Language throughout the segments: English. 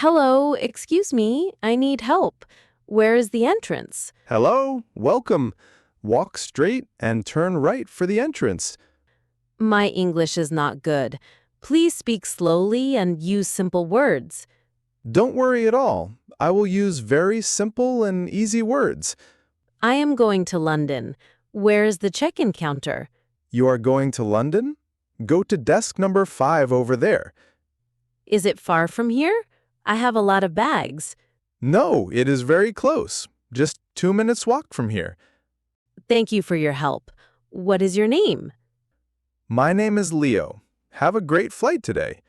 Hello, excuse me, I need help. Where is the entrance? Hello, welcome. Walk straight and turn right for the entrance. My English is not good. Please speak slowly and use simple words. Don't worry at all. I will use very simple and easy words. I am going to London. Where is the check-in counter? You are going to London? Go to desk number 5 over there. Is it far from here? I have a lot of bags. No, it is very close. Just 2 minutes walk from here. Thank you for your help. What is your name? My name is Leo. Have a great flight today.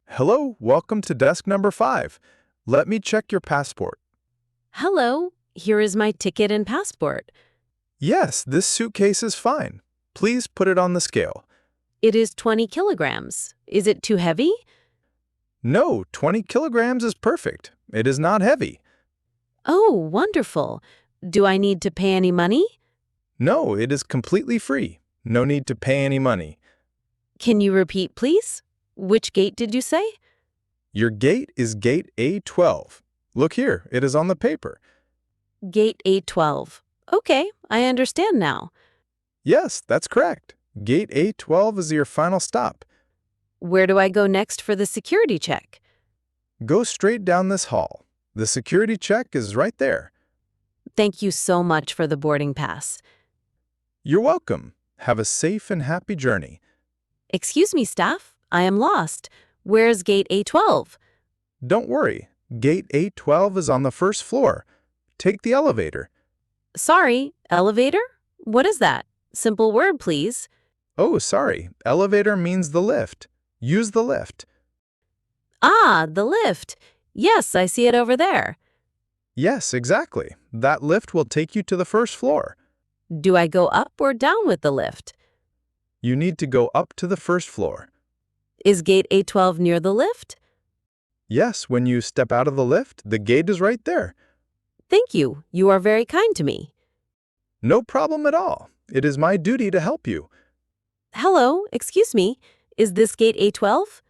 Hello, welcome to desk number 5. Let me check your passport. Hello, here is my ticket and passport. Yes, this suitcase is fine. Please put it on the scale. It is 20 kilograms. Is it too heavy? No, 20 kilograms is perfect. It is not heavy. Oh, wonderful. Do I need to pay any money? No, it is completely free. No need to pay any money. Can you repeat, please? Which gate did you say? Your gate is gate A12. Look here, it is on the paper. Gate A12. Okay, I understand now. Yes, that's correct. Gate A12 is your final stop. Where do I go next for the security check? Go straight down this hall. The security check is right there. Thank you so much for the boarding pass. You're welcome. Have a safe and happy journey. Excuse me, staff. I am lost. Where's gate A12? Don't worry. Gate A12 is on the first floor. Take the elevator. Sorry, elevator? What is that? Simple word, please. Oh, sorry. Elevator means the lift. Use the lift. Ah, the lift. Yes, I see it over there. Yes, exactly. That lift will take you to the first floor. Do I go up or down with the lift? You need to go up to the first floor. Is gate A12 near the lift? Yes, when you step out of the lift, the gate is right there. Thank you. You are very kind to me. No problem at all. It is my duty to help you. Hello, excuse me. Is this gate A12?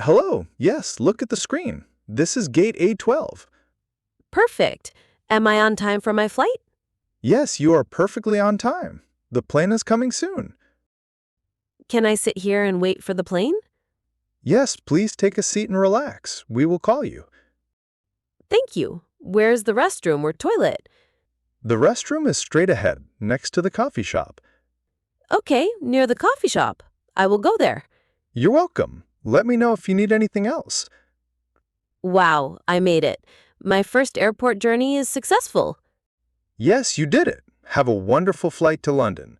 Hello. Yes, look at the screen. This is gate A12. Perfect. Am I on time for my flight? Yes, you are perfectly on time. The plane is coming soon. Can I sit here and wait for the plane? Yes, please take a seat and relax. We will call you. Thank you. Where's the restroom or toilet? The restroom is straight ahead, next to the coffee shop. Okay, near the coffee shop. I will go there. You're welcome. Let me know if you need anything else. Wow, I made it. My first airport journey is successful. Yes, you did it. Have a wonderful flight to London.